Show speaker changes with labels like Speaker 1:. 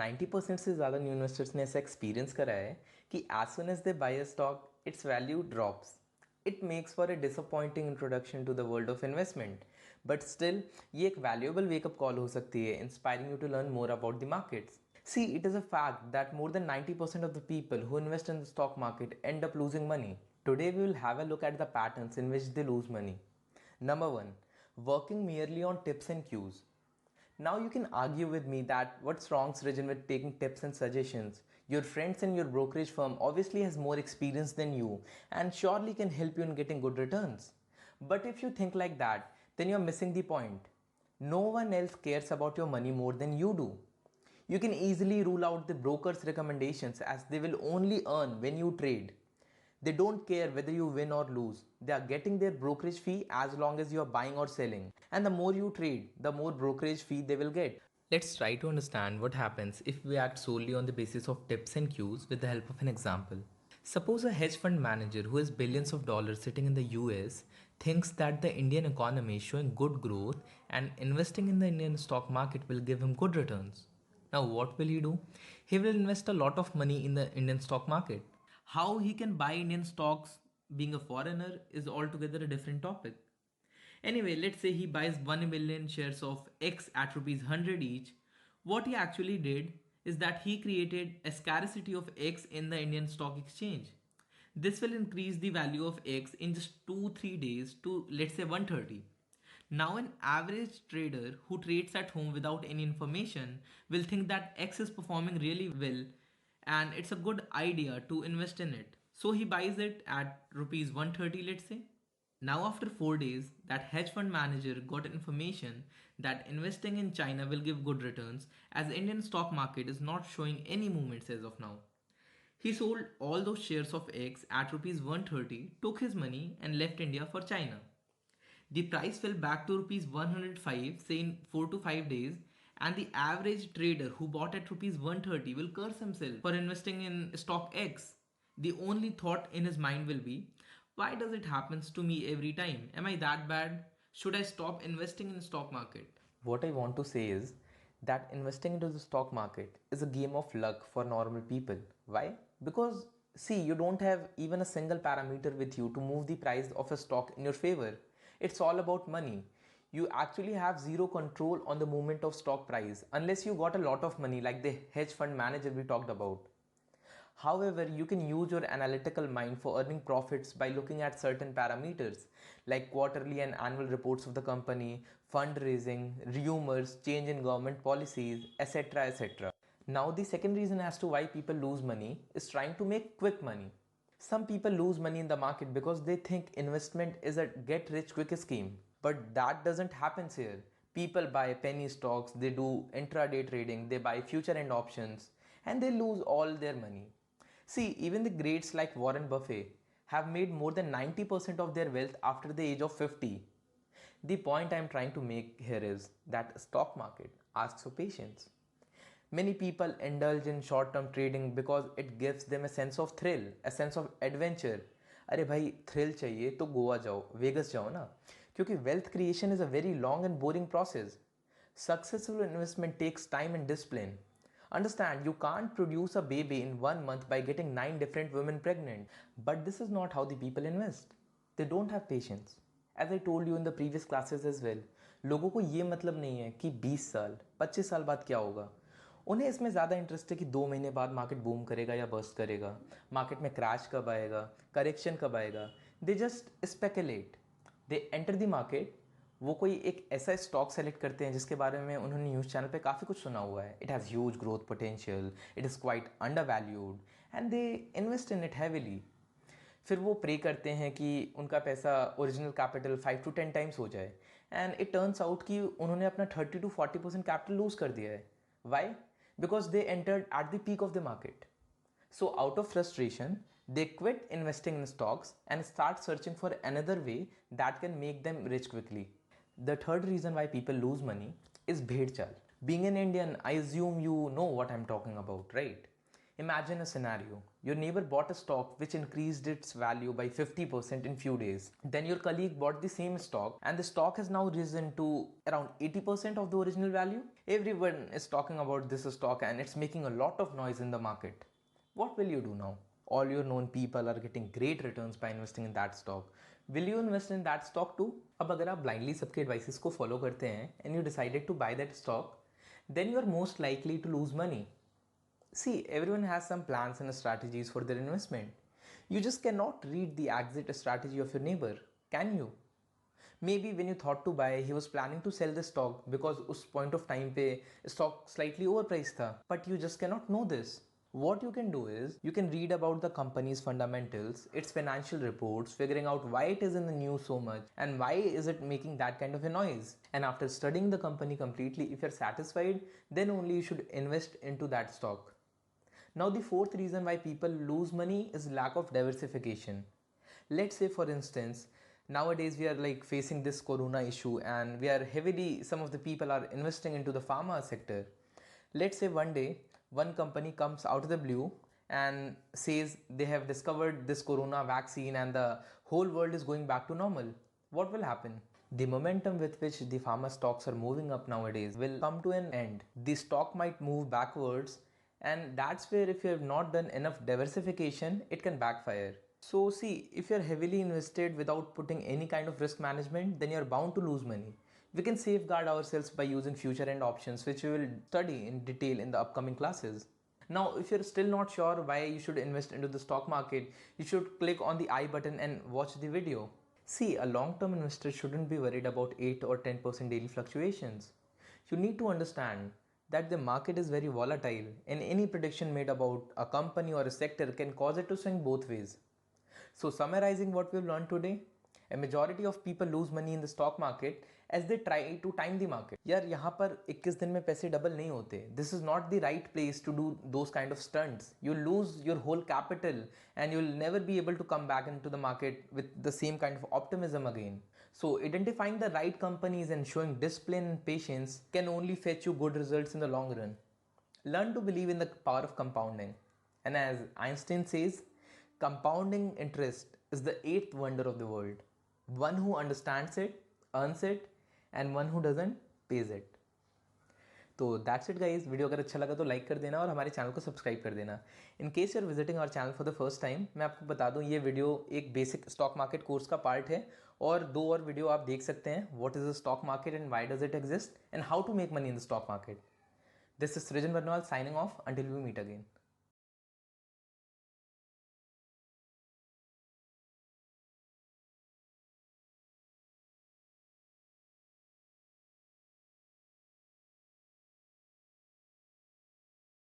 Speaker 1: 90% से ज़्यादा new investors ने ऐसा एक्सपीरियंस करा है कि as soon as they buy a stock its value drops. It makes for a disappointing introduction to the world of investment, but still ये एक वैल्यूएबल वेकअप कॉल हो सकती है, inspiring you to learn more about the markets. See, it is a fact that more than 90% of the people who invest in the stock market end up losing money. Today, we will have a look at the patterns in which they lose money. Number 1. Working merely on tips and cues. Now you can argue with me that what's wrong, Srijan, with taking tips and suggestions? Your friends in your brokerage firm obviously has more experience than you and surely can help you in getting good returns. But if you think like that, then you're missing the point. No one else cares about your money more than you do. You can easily rule out the broker's recommendations as they will only earn when you trade. They don't care whether you win or lose. They are getting their brokerage fee as long as you are buying or selling. And the more you trade, the more brokerage fee they will get. Let's try to understand what happens if we act solely on the basis of tips and cues with the help of an example. Suppose a hedge fund manager who has billions of dollars sitting in the US thinks that the Indian economy is showing good growth and investing in the Indian stock market will give him good returns. Now, what will he do? He will invest a lot of money in the Indian stock market. How he can buy Indian stocks being a foreigner is altogether a different topic. Anyway, let's say he buys 1 million shares of X at rupees 100 each. What he actually did is that he created a scarcity of X in the Indian stock exchange. This will increase the value of X in just 2-3 days to, let's say, 130. Now, an average trader who trades at home without any information will think that X is performing really well and it's a good idea to invest in it. So he buys it at rupees 130, let's say. Now, after 4 days, that hedge fund manager got information that investing in China will give good returns as the Indian stock market is not showing any movements as of now. He sold all those shares of X at rupees 130, took his money and left India for China. The price fell back to rupees 105, say in 4 to 5 days, and the average trader who bought at rupees 130 will curse himself for investing in stock X. The only thought in his mind will be, why does it happens to me every time? Am I that bad? Should I stop investing in stock market? What I want to say is that investing into the stock market is a game of luck for normal people. Why? Because see, you don't have even a single parameter with you to move the price of a stock in your favor. It's all about money. You actually have zero control on the movement of stock price unless you got a lot of money like the hedge fund manager we talked about. However, you can use your analytical mind for earning profits by looking at certain parameters like quarterly and annual reports of the company, fundraising, rumors, change in government policies, etc. etc. Now, the second reason as to why people lose money is trying to make quick money. Some people lose money in the market because they think investment is a get rich quick scheme. But that doesn't happen here. People buy penny stocks, they do intraday trading, they buy future end options, and they lose all their money. See, even the greats like Warren Buffett have made more than 90% of their wealth after the age of 50. The point I am trying to make here is that stock market asks for patience. Many people indulge in short-term trading because it gives them a sense of thrill, a sense of adventure. अरे भाई thrill चाहिए तो गोवा जाओ, vagus जाओ ना, क्योंकि wealth creation is a very long and boring process. Successful investment takes time and discipline. Understand, you can't produce a baby in 1 month by getting 9 different women pregnant. But this is not how the people invest. They don't have patience. As I told you in the previous classes as well, लोगों को ये मतलब नहीं है कि 20 साल 25 साल बाद क्या होगा. उन्हें इसमें ज़्यादा इंटरेस्ट है कि 2 महीने बाद मार्केट बूम करेगा या बर्स्ट करेगा, मार्केट में क्रैश कब आएगा, करेक्शन कब आएगा. They just speculate. They enter the market. वो कोई एक ऐसा स्टॉक सेलेक्ट करते हैं जिसके बारे में उन्होंने न्यूज़ चैनल पे काफ़ी कुछ सुना हुआ है. It has huge growth potential, it is quite under valued and they invest in it heavily. फिर वो प्रे करते हैं कि उनका पैसा ओरिजिनल कैपिटल 5 to 10 टाइम्स हो जाए एंड इट टर्न्स आउट कि उन्होंने अपना 30 to 40% कैपिटल लूज कर दिया है. Y? Because they entered at the peak of the market. So, out of frustration, they quit investing in stocks and start searching for another way that can make them rich quickly. The third reason why people lose money is bhed chal. Being an Indian, I assume you know what I'm talking about, right? Imagine a scenario. Your neighbor bought a stock which increased its value by 50% in few days. Then your colleague bought the same stock and the stock has now risen to around 80% of the original value. Everyone is talking about this stock and it's making a lot of noise in the market. What will you do now? All your known people are getting great returns by investing in that stock. Will you invest in that stock too? अब अगर आप blindly सबके advices को follow करते हैं and you decided to buy that stock, then you are most likely to lose money. See, everyone has some plans and strategies for their investment. You just cannot read the exit strategy of your neighbor, can you? Maybe when you thought to buy, he was planning to sell the stock because उस point of time पे stock slightly overpriced था. But you just cannot know this. What you can do is, you can read about the company's fundamentals, its financial reports, figuring out why it is in the news so much and why is it making that kind of a noise. And after studying the company completely, if you're satisfied, then only you should invest into that stock. Now, the fourth reason why people lose money is lack of diversification. Let's say, for instance, nowadays we are like facing this corona issue and we are heavily, some of the people are investing into the pharma sector. Let's say one day, one company comes out of the blue and says they have discovered this corona vaccine and the whole world is going back to normal. What will happen? The momentum with which the pharma stocks are moving up nowadays will come to an end. The stock might move backwards, and that's where, if you have not done enough diversification, it can backfire. So, see, if you're heavily invested without putting any kind of risk management, then you're bound to lose money. We can safeguard ourselves by using future end options, which we will study in detail in the upcoming classes. Now, if you're still not sure why you should invest into the stock market, you should click on the I button and watch the video. See, a long term investor shouldn't be worried about 8 or 10% daily fluctuations. You need to understand that the market is very volatile and any prediction made about a company or a sector can cause it to swing both ways. So, summarizing what we've learned today, a majority of people lose money in the stock market as they try to time the market. यार यहाँ पर 21 दिन में पैसे double नहीं होते. This is not the right place to do those kind of stunts. You lose your whole capital and you'll never be able to come back into the market with the same kind of optimism again. So identifying the right companies and showing discipline and patience can only fetch you good results in the long run. Learn to believe in the power of compounding. And as Einstein says, compounding interest is the eighth wonder of the world. One who understands it, earns it, and one who doesn't pays it. तो that's it guys. Video अगर अच्छा लगा तो like कर देना और हमारे channel को सब्सक्राइब कर देना. In case you are visiting our channel for the first time, मैं आपको बता दूं ये वीडियो एक बेसिक स्टॉक मार्केट कोर्स का पार्ट है और दो और वीडियो आप देख सकते हैं. What is the stock market and why does it exist and how to make money in the stock market. This is Srijan Barnwal signing off until we meet again.